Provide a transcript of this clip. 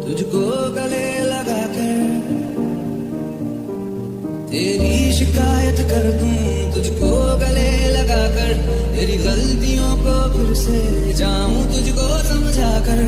तुझको गले लगा कर तेरी शिकायत कर दूं, तुझको गले लगा कर तेरी गलतियों को फिर से जाऊं, तुझको समझा कर